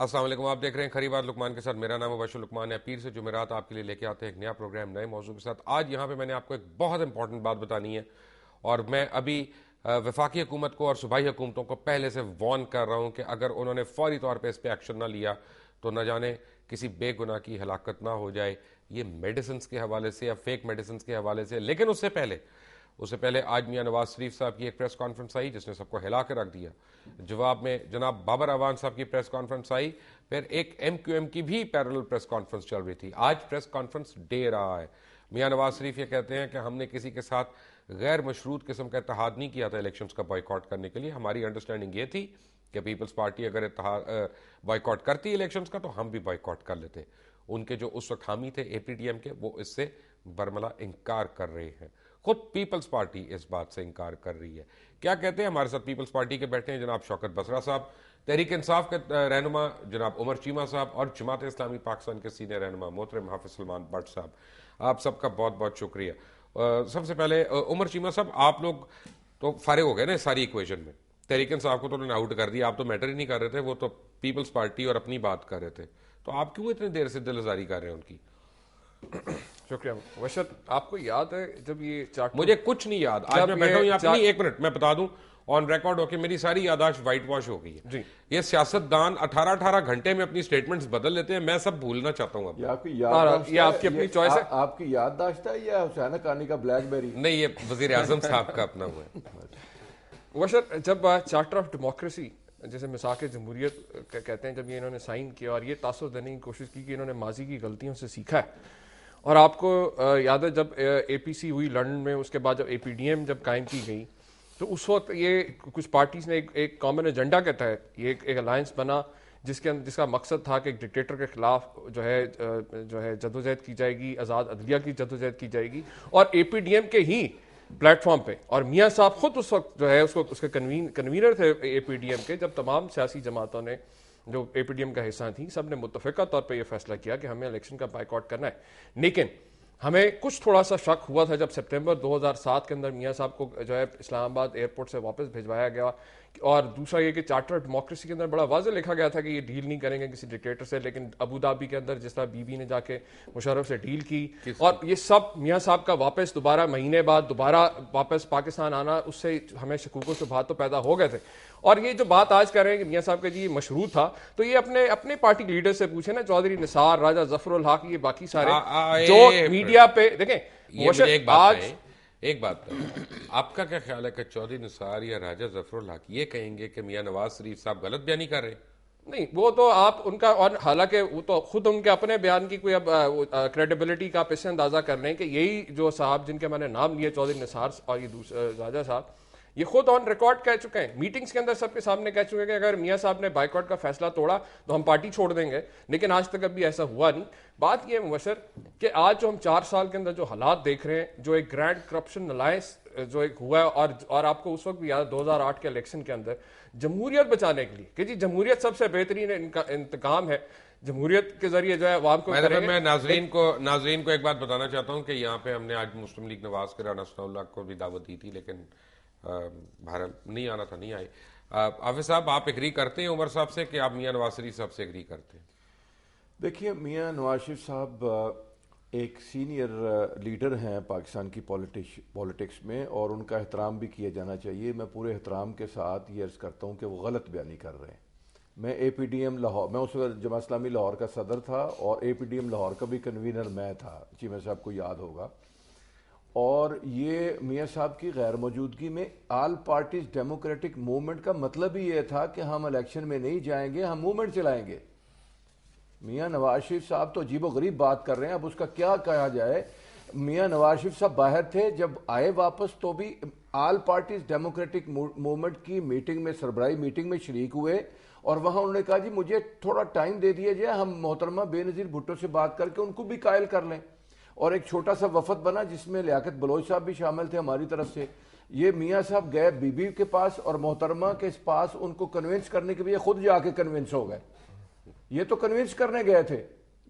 अस्सलाम वालेकुम। आप देख रहे हैं खरी बात लुकमान के साथ। मेरा नाम मुबशर लुकमान है। पीर से जुमेरात आपके लिए लेके आते हैं एक नया प्रोग्राम नए मौजू के साथ। आज यहाँ पे मैंने आपको एक बहुत इंपॉर्टेंट बात बतानी है और मैं अभी वफाकी हुकूमत को और सूबाई हुकूमतों को पहले से वार्न कर रहा हूँ कि अगर उन्होंने फौरी तौर पर इस पर एक्शन ना लिया तो न जाने किसी बेगुनाह की हलाकत ना हो जाए, ये मेडिसिन के हवाले से या फेक मेडिसिन के हवाले से। लेकिन उससे पहले आज मियां नवाज शरीफ साहब की एक प्रेस कॉन्फ्रेंस आई जिसने सबको हिला के रख दिया। जवाब में जनाब बाबर अवान साहब की प्रेस कॉन्फ्रेंस आई, फिर एक MQM की भी पैरेलल प्रेस कॉन्फ्रेंस चल रही थी। आज प्रेस कॉन्फ्रेंस डे रहा है। मियां नवाज शरीफ ये कहते हैं कि हमने किसी के साथ गैर मशरूत किस्म का इत्तेहाद नहीं किया था इलेक्शंस का बॉयकॉट करने के लिए। हमारी अंडरस्टैंडिंग ये थी कि पीपल्स पार्टी अगर बॉयकॉट करती इलेक्शंस का तो हम भी बॉयकॉट कर लेते। उनके जो उस वक्त हामी थे APDM के, वो इससे बरमला इनकार कर रहे हैं। खुद पीपल्स पार्टी इस बात से इनकार कर रही है। क्या कहते हैं? हमारे साथ पीपल्स पार्टी के बैठे हैं जनाब शौकत बसरा साहब, तहरीक इंसाफ के रहनुमा जनाब उमर चीमा साहब और जमात इस्लामी पाकिस्तान के सीनियर रहनुमा मोहतरम हाफिज सलमान भट्ट साहब। आप सबका बहुत बहुत शुक्रिया। सबसे पहले उमर चीमा साहब, आप लोग तो फारिग हो गए ना सारी इक्वेशन में। तहरीक इंसाफ को तो उन्होंने आउट कर दिया, आप तो मैटर ही नहीं कर रहे थे, वो तो पीपल्स पार्टी और अपनी बात कर रहे थे। तो आप क्यों इतनी देर से दिलजारी कर रहे हैं उनकी? शुक्रिया वशत। आपको याद है जब ये चार्ट? मुझे कुछ नहीं याद। आज मैं बैठा हूं यहाँ पे। एक मिनट मैं बता दूं, ऑन रिकॉर्ड होके मेरी सारी यादाश्त व्हाइट वॉश हो गई है जी। ये सियासतदान 18-18 घंटे में अपनी स्टेटमेंट्स बदल लेते हैं। मैं सब भूलना चाहता हूँ। ये आपकी अपनी चॉइस है। आपकी याददाश्त है या हुसैन हक्कानी का ब्लैकबेरी? नहीं, ये वजीर आजम साहब का अपना हुआ है। वशत, जब चार्टर ऑफ डेमोक्रेसी जैसे मिसाक जमहूरियत कहते हैं, जब ये इन्होंने साइन किया और ये तासुर देने की कोशिश की कि इन्होंने माजी की गलतियों से सीखा है। और आपको याद है जब APC हुई लंदन में, उसके बाद जब APDM जब कायम की गई तो उस वक्त ये कुछ पार्टीज ने एक कॉमन एजेंडा के तहत ये एक अलायंस बना जिसका मकसद था कि एक डिक्टेटर के खिलाफ जो है जदोजहद की जाएगी, आज़ाद अदलिया की जदोजहद की जाएगी और APDM के ही प्लेटफॉर्म पे। और मियाँ साहब खुद उस वक्त जो है उसके कन्वीनर थे APDM के, जब तमाम सियासी जमातों ने जो APDM का हिस्सा थी सब ने मुत्तफ़िका तौर पे ये फैसला किया कि हमें इलेक्शन का बायकॉट करना है। लेकिन हमें कुछ थोड़ा सा शक हुआ था जब सितंबर 2007 के अंदर मियाँ साहब को जो है इस्लामाबाद एयरपोर्ट से वापस भिजवाया गया। और दूसरा ये कि चार्टर ऑफ डेमोक्रेसी के अंदर बड़ा वाज़ेह लिखा गया था कि ये डील नहीं करेंगे किसी डिक्टेटर से। लेकिन अबू धाबी के अंदर जिस तरह बीबी ने जाके मुशर्रफ से डील की और ये सब मियाँ साहब का वापस दोबारा महीने बाद दोबारा वापस पाकिस्तान आना, उससे हमें शकूक शुबहात तो पैदा हो गए थे। और ये जो बात आज कर रहे हैं कि मियाँ साहब का जी मशरूत था, तो ये अपने पार्टी लीडर से पूछे ना, चौधरी निसार, राजा जफरुल हक, ये बाकी सारे जो मीडिया पे देखें। एक बात आपका क्या ख्याल है कि चौधरी निसार या राजा जफरुल हक ये कहेंगे कि मियां नवाज शरीफ साहब गलत बयानी कर रहे हैं? नहीं, वो तो आप उनका, और हालांकि वो तो खुद उनके अपने बयान की कोई अब क्रेडिबिलिटी का आप इससे अंदाजा कर लें कि यही जो साहब जिनके मैंने नाम लिए, चौधरी निसार और ये दूसरे राजा साहब, ये खुद ऑन रिकॉर्ड कह चुके हैं, मीटिंग्स के अंदर सबके सामने कह चुके हैं कि अगर मियाँ साहब ने बाइकआउट का फैसला तोड़ा तो हम पार्टी छोड़ देंगे। लेकिन आज तक अभी ऐसा हुआ नहीं। बात यह मुबशर कि आज जो हम 4 साल के अंदर जो हालात देख रहे हैं, जो एक ग्रैंड करप्शन अलायंस जो एक हुआ है, और आपको उस वक्त भी याद 2008 के इलेक्शन के अंदर जमहूरियत बचाने के लिए कि जी जमहूरियत सबसे बेहतरीन इंतकाम है, जमहूरियत के जरिए जो है अवाम को करेंगे। मैं नाजरीन को एक बात बताना चाहता हूँ कि यहाँ पे हमने आज मुस्लिम लीग नवाज के राना सनाउल्लाह को भी दावत दी थी, लेकिन भारत नहीं आना था, नहीं आए। हाफिज साहब, आप एग्री करते हैं उमर साहब से कि आप मियां नवाज शरीफ साहब से एग्री करते हैं? देखिए, मियां नवाज शरीफ साहब एक सीनियर लीडर हैं पाकिस्तान की पॉलिटिक्स में और उनका एहतराम भी किया जाना चाहिए। मैं पूरे एहतराम के साथ ये अर्ज़ करता हूँ कि वो गलत बयानी कर रहे हैं। मैं APDM लाहौर, मैं उस वक्त जमात इस्लामी लाहौर का सदर था और APDM लाहौर का भी कन्वीनर मैं था, चीमा साहब को याद होगा। और ये मियाँ साहब की गैर मौजूदगी में ऑल पार्टीज डेमोक्रेटिक मूवमेंट का मतलब ही ये था कि हम इलेक्शन में नहीं जाएंगे, हम मूवमेंट चलाएंगे। मियाँ नवाज शरीफ साहब तो अजीब व गरीब बात कर रहे हैं, अब उसका क्या कहा जाए। मियाँ नवाज शरीफ साहब बाहर थे, जब आए वापस तो भी ऑल पार्टीज डेमोक्रेटिक मूवमेंट की मीटिंग में, सरबराही मीटिंग में शरीक हुए और वहां उन्होंने कहा जी मुझे थोड़ा टाइम दे दिया जाए, हम मोहतरमा बेनज़ीर भुट्टो से बात करके उनको भी कायल कर लें। और एक छोटा सा वफद बना जिसमें लियाकत बलोच साहब भी शामिल थे हमारी तरफ से। ये मियाँ साहब गए बीबी के पास और मोहतरमा के पास, उनको कन्विंस करने के लिए खुद जाके कन्विंस हो गए। ये तो कन्विंस करने गए थे,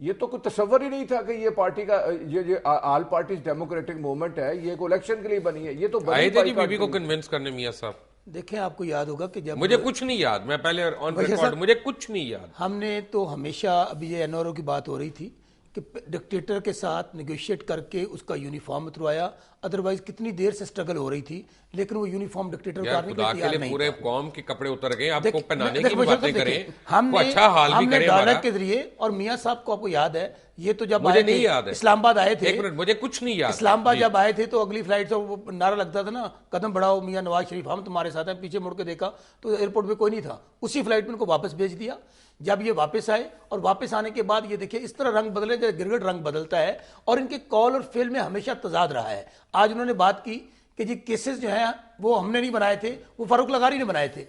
ये तो कोई तस्वर ही नहीं था कि ये पार्टी का ये ऑल पार्टीज डेमोक्रेटिक मूवमेंट है, ये इलेक्शन के लिए बनी है। ये तो आए थे बीबी को कन्विंस करने मियाँ साहब? देखें, आपको याद होगा कि जब मुझे कुछ नहीं याद, मैं पहले ऑन रिकॉर्ड, मुझे कुछ नहीं याद। हमने तो हमेशा, अभी ये एनआरओ की बात हो रही थी कि डिक्टेटर के साथ नेगोशिएट करके उसका यूनिफॉर्म उतरवाया, अदरवाइज कितनी देर से स्ट्रगल हो रही थी, लेकिन वो यूनिफॉर्म डिक्टेटर उतारने के लिए तैयार नहीं। पूरे कौम के कपड़े उतर गए, आपको पहनाने की बातें करें, हमने अच्छा हाल भी करें डायलॉग के जरिए। और मियां साहब को आपको याद है, ये तो जब मुझे नहीं याद है, इस्लामाबाद आए थे, एक मिनट, मुझे कुछ नहीं याद। इस्लामाबाद जब आए थे तो अगली फ्लाइट से वो नारा लगता था ना, कदम बढ़ाओ मियां नवाज शरीफ, हम तुम्हारे साथ हैं। पीछे मुड़ के देखा तो एयरपोर्ट पे कोई नहीं था। उसी फ्लाइट में उनको वापस भेज दिया। जब ये वापस आए और वापस आने के बाद ये देखिए इस तरह रंग बदले, जैसे गिरगिट रंग बदलता है, और इनके कॉल और फेल में हमेशा तजाद रहा है। आज उन्होंने बात की कि जी केसेस जो है वो हमने नहीं बनाए थे, वो फारूक लगारी ने बनाए थे।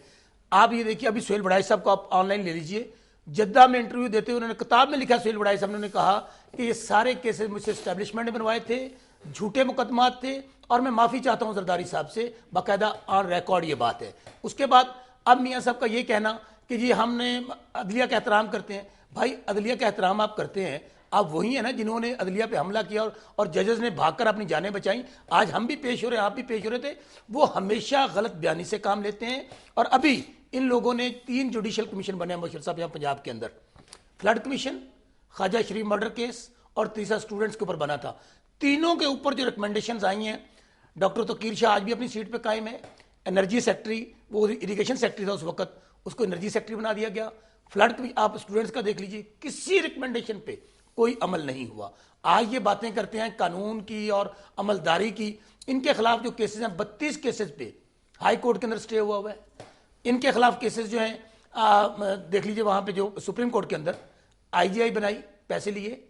आप ये देखिए, अभी सुहेल बड़ाई साहब को आप ऑनलाइन ले लीजिए, जद्दा में इंटरव्यू देते हुए उन्होंने किताब में लिखा, सुहेल बड़ाई साहब ने कहा कि ये सारे केसेस मुझसे एस्टेब्लिशमेंट ने बनवाए थे, झूठे मुकदमात थे, और मैं माफी चाहता हूं जरदारी साहब से, बाकायदा ऑन रिकॉर्ड ये बात है। उसके बाद अब मियां साहब का ये कहना कि जी हमने अदलिया का एहतराम करते हैं। भाई, अदलिया का एहतराम आप करते हैं, आप वही है ना जिन्होंने अदलिया पे हमला किया और जजेस ने भागकर अपनी जानें बचाई। आज हम भी पेश हो रहे हैं, आप भी पेश हो रहे थे। वो हमेशा गलत बयानी से काम लेते हैं। और अभी इन लोगों ने 3 जुडिशल कमीशन बने हैं मुबशर साहब यहाँ पंजाब के अंदर, फ्लड कमीशन, ख्वाजा शरीफ मर्डर केस, और तीसरा स्टूडेंट्स के ऊपर बना था। तीनों के ऊपर जो रिकमेंडेशंस आई हैं, डॉक्टर तकीर शाह आज भी अपनी सीट पे कायम है। एनर्जी सेक्रेटरी, वो इरिगेशन सेक्रेटरी था उस वक्त, उसको एनर्जी सेक्रेटरी बना दिया गया। फ्लड भी आप स्टूडेंट्स का देख लीजिए, किसी रिकमेंडेशन पे कोई अमल नहीं हुआ। आज ये बातें करते हैं कानून की और अमलदारी की। इनके खिलाफ जो केसेस हैं, 32 केसेस पे हाई कोर्ट के अंदर स्टे हुआ है। इनके खिलाफ केसेस जो हैं देख लीजिए, वहां पे जो सुप्रीम कोर्ट के अंदर आईजीआई बनाई, पैसे लिए।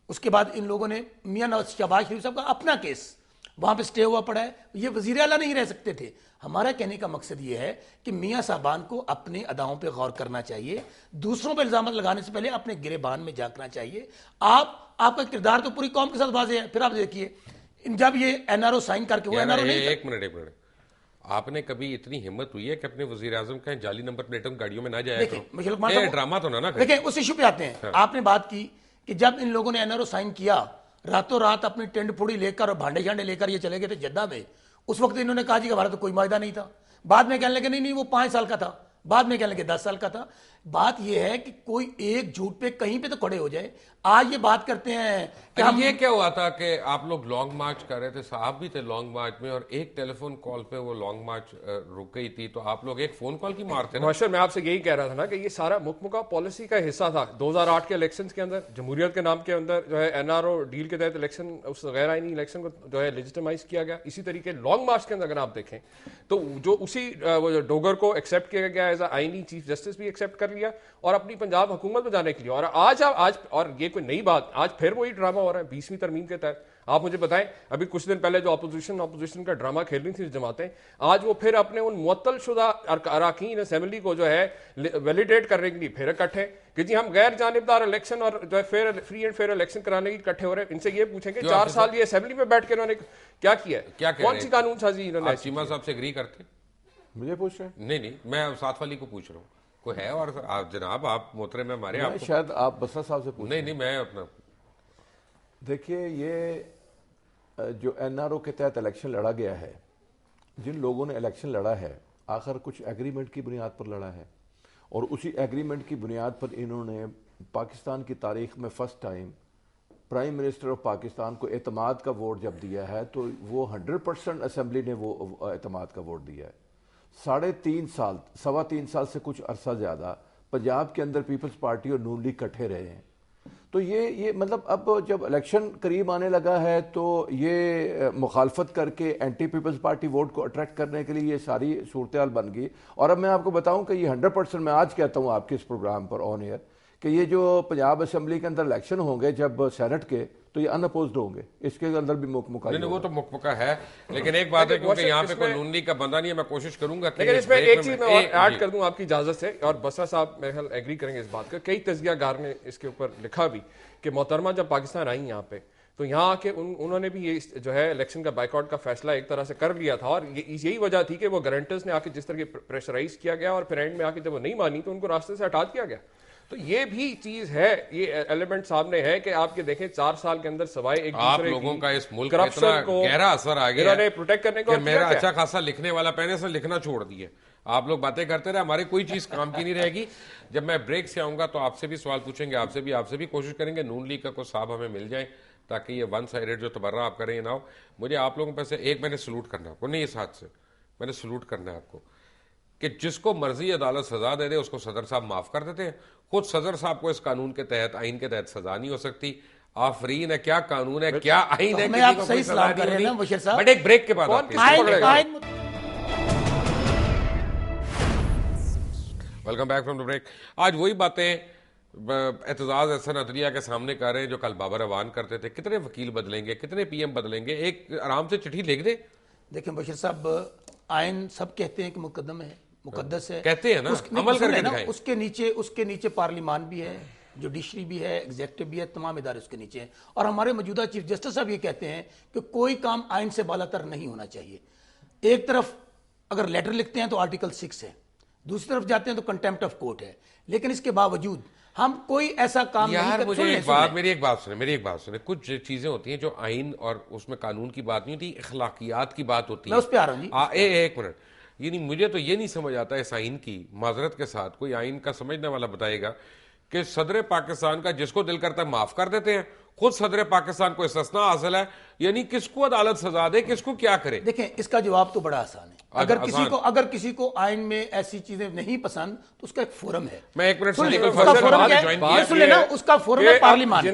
उसके बाद इन लोगों ने मियां शहबाज शरीफ साहब का अपना केस वहां पे स्टे हुआ पड़ा है। ये वजीर आला नहीं रह सकते थे। हमारा कहने का मकसद ये है कि मियां साहबान को अपने अदाओं पे गौर करना चाहिए, दूसरों पे इल्जाम लगाने से पहले अपने गिरेबान में झांकना चाहिए। आपका किरदार तो पूरी कौम के साथ वाज़ेह है। फिर आप देखिए, जब ये एनआरओ साइन करके वो एनआरओ नहीं, एक मिनट, आपने कभी इतनी हिम्मत हुई है कि अपने वजीर आजम का जाली नंबर प्लेटों गाड़ियों में ना जाए? ड्रामा तो ना देखिए, उस इशू पे आते हैं। हाँ। आपने बात की कि जब इन लोगों ने एनआरओ साइन किया, रातों रात अपनी टेंट फुड़ी लेकर और भांडे शांडे लेकर ये चले गए थे जद्दा में। उस वक्त इन्होंने कहा जी कि हमारा तो कोई मायदा नहीं था। बाद में कहने लगे नहीं वो 5 साल का था, बाद में कहने लगे 10 साल का था। बात यह है कि कोई एक झूठ पे कहीं पे तो खड़े हो जाए। आज ये बात करते हैं कि हम, ये क्या हुआ था कि आप लोग लॉन्ग मार्च कर रहे थे, साहब भी थे लॉन्ग मार्च में, और एक टेलीफोन कॉल पे वो लॉन्ग मार्च रुक गई थी, तो आप लोग एक फोन कॉल की मारते ना। मैं आपसे यही कह रहा था ना कि ये सारा मुकमुका पॉलिसी का हिस्सा था। 2008 के इलेक्शन के अंदर जमहूरियत के नाम के अंदर जो है एनआरओ डील के तहत इलेक्शन, उस गैर आईनी इलेक्शन को जो है लेजिटिमाइज किया गया। इसी तरीके लॉन्ग मार्च के अंदर अगर आप देखें तो जो उसी डोगर को एक्सेप्ट किया गया एज आईनी चीफ जस्टिस भी एक्सेप्ट कर लिया और अपनी पंजाब हुकूमत में जाने के लिए। और आज और ये कोई नई बात, आज फिर वही ड्रामा हो रहा है 20वीं तरमीम के तहत। आप मुझे बताएं, अभी कुछ दिन पहले जो अपोजिशन का ड्रामा खेल रही थी जमातें, आज वो फिर अपने उन मुअत्तल शुदा अरकान असेंबली को जो है वैलिडेट करने के लिए फिर इकट्ठे कि जी हम गैर जानिबदार इलेक्शन और जो है फ्री एंड फेयर इलेक्शन कराने के इकट्ठे हो रहे हैं। इनसे ये पूछेंगे 4 साल ये असेंबली में बैठ के इन्होंने क्या किया है, क्या कौन सी कानून साजी इन्होंने? चीमा साहब से एग्री करते? मुझे पूछ रहे हैं? नहीं, मैं साथ वाली को पूछ रहा हूँ, कोई है? और आप जनाब, आप मोहतरम में हमारे, आप शायद आप बसरा साहब से पूछ। नहीं, मैं अपना देखिए, ये जो एनआरओ के तहत इलेक्शन लड़ा गया है, जिन लोगों ने इलेक्शन लड़ा है आखिर कुछ एग्रीमेंट की बुनियाद पर लड़ा है, और उसी एग्रीमेंट की बुनियाद पर इन्होंने पाकिस्तान की तारीख में first time prime minister of Pakistan को एतमाद का वोट जब दिया है, तो वो 100% असेंबली ने वो एतमाद का वोट दिया है। 3.5 साल, 3.25 साल से कुछ अरसा ज़्यादा पंजाब के अंदर पीपल्स पार्टी और नून लीग इकट्ठे रहे हैं। तो ये मतलब अब जब इलेक्शन करीब आने लगा है तो ये मुखालफत करके एंटी पीपल्स पार्टी वोट को अट्रैक्ट करने के लिए ये सारी सूरत हाल बन गई। और अब मैं आपको बताऊं कि ये 100% मैं आज कहता हूं आपके इस प्रोग्राम पर ऑन एयर कि ये जो पंजाब असेंबली के अंदर इलेक्शन होंगे जब सेनेट के, तो ये अनअपोज्ड होंगे। इसके अंदर भी मुकमुका नहीं, वो तो मुकमुका है, लेकिन एक बात है क्योंकि यहाँ पे कोई नून लीग का बंदा नहीं है, मैं कोशिश करूंगा। लेकिन इसमें एक चीज मैं और ऐड कर दूं आपकी इजाजत से, और बसरा साहब मेरे ख्याल एग्री करेंगे इस बात का। कई तज़कियाकार ने इसके ऊपर लिखा भी कि मोहतरमा जब पाकिस्तान आई यहाँ पे, तो यहाँ आके उन्होंने भी ये जो है इलेक्शन का बाइकआउट का फैसला एक तरह से कर लिया था, और यही वजह थी कि वो गारंटर्स ने आके जिस तरह की प्रेशराइज किया गया, और फिर एंड में आके जब वो नहीं मानी तो उनको रास्ते से हटा दिया गया। तो ये भी चीज है, ये एलिमेंट सामने है कि आपके देखें 4 साल के अंदर सवाई एक आप दूसरे लोगों की का इस मुल्क में इतना गहरा असर आ गया इन्होंने प्रोटेक्ट करने को कि मेरा अच्छा खासा लिखने वाला पहले से लिखना छोड़ दिया। आप लोग बातें करते रहे, हमारी कोई चीज काम की नहीं रहेगी। जब मैं ब्रेक से आऊंगा तो आपसे भी सवाल पूछेंगे, आपसे भी कोशिश करेंगे नून लीग का कोई साहब हमें मिल जाए, ताकि ये वन साइडेड जो तबर्रा आप करें ना हो। मुझे आप लोगों पर से एक मैंने सलूट करना है आपको, नहीं इस हाथ से मैंने सलूट करना है आपको, कि जिसको मर्जी अदालत सजा दे दे उसको सदर साहब माफ कर देते हैं। खुद सदर साहब को इस कानून के तहत, आइन के तहत सजा नहीं हो सकती। आफरीन है, क्या कानून है, क्या आइन है, मैं आप सही सलाम कर रहे हैं ना बशीर साहब, बट एक ब्रेक के बाद welcome back from the break. आज वही बातें एतजाज एहसन अदलिया के सामने कर रहे हैं जो कल बाबर अवान करते थे। कितने वकील बदलेंगे, कितने पीएम बदलेंगे, एक आराम से चिट्ठी लिख दे। देखिए बशीर साहब, आइन सब कहते हैं कि मुकद्दम है, मुकद्दस है, कहते हैं ना, अमल करके दिखाएं। उसके नीचे पार्लियामान भी है, जुडिशरी भी है, एग्जेक्टिव भी है, तमाम इदारे उसके नीचे हैं। और हमारे मौजूदा चीफ जस्टिस साहब ये कहते हैं कि कोई काम आइन से बालातर नहीं होना चाहिए। एक तरफ अगर लेटर लिखते हैं तो आर्टिकल 6 है, दूसरी तरफ जाते हैं तो कंटेम्प्ट ऑफ कोर्ट है, लेकिन इसके बावजूद हम कोई ऐसा काम नहीं यार कर। मुझे मेरी एक बात सुने। कुछ चीजें होती हैं जो आइन और उसमें कानून की बात नहीं होती, इखलाकियात की बात होती है। मैं उस पे आ रहा हूं जी। एक मिनट, यानी मुझे तो ये नहीं समझ आता इस आइन की, माजरत के साथ कोई आइन का समझने वाला बताएगा कि सदर पाकिस्तान का जिसको दिल करता है माफ कर देते हैं। खुद सदर पाकिस्तान को इस्तिस्ना हासिल है, यानी किसको अदालत सजा दे, किसको क्या करे। देखें, इसका जवाब तो बड़ा आसान है। अगर किसी को आइन में ऐसी चीजें नहीं पसंद तो उसका एक फोरम है। मैं एक मिनट उसका फोरम है पार्लियामान।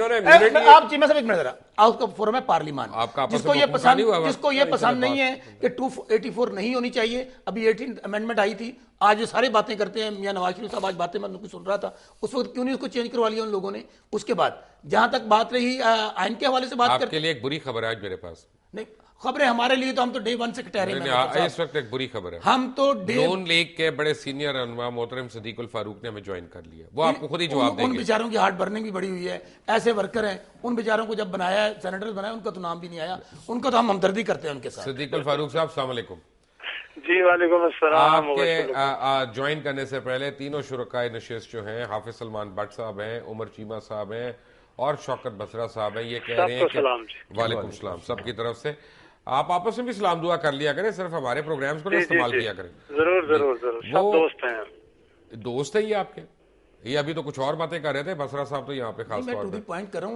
आपका फोरम है पार्लियामान। जिसको ये पसंद नहीं है कि 284 नहीं होनी चाहिए, अभी 18th अमेंडमेंट आई थी, आज ये सारी बातें करते हैं। मियां नवाज शरीफ साहब आज बातें मैं सुन रहा था, उस वक्त क्यों नहीं उसको चेंज करवा लिया उन लोगों ने। उसके बाद जहां तक बात रही आइन के हवाले से बात करके लिए एक बुरी खबर है आज मेरे पास। नहीं, खबरें हमारे लिए तो हम तो डे 1 से कटहरे में इस वक्त एक बुरी खबर है। हम तो नून लीग के बड़े सीनियर रहनुमा मोहतरम सदीकुल फारूक ने हमें ज्वाइन कर लिया। वो आपको खुद ही जवाब देंगे। उन बेचारों की हार्ट बर्निंग भी बड़ी हुई है। ऐसे वर्कर हैं, उन बेचारों को जब बनाया है, सेनेटर्स बनाया, उनका तो नाम भी नहीं आया। उनका तो हम हमदर्दी करते हैं उनके साथ। सदीकुल फारूक साहब अस्सलाम वालेकुम। जी वालेकुम अस्सलाम। आपके ज्वाइन करने से पहले तीनों शुरकाए नशिस्त जो हैं, हाफिज सलमान भट्ट साहब हैं, उमर चीमा साहब हैं और शौकत बसरा साहब हैं, ये कह रहे हैं कि वालेकुम सलाम सबकी तरफ से आप आपस में भी सलाम दुआ कर लिया करें, सिर्फ हमारे प्रोग्राम्स को इस्तेमाल किया करें। जरूर जरूर जरूर, सब दोस्त है ये आपके। ये अभी तो कुछ और बातें कर रहे थे बसरा साहब, तो यहाँ पे खास तौर पे पॉइंट कर रहा हूँ।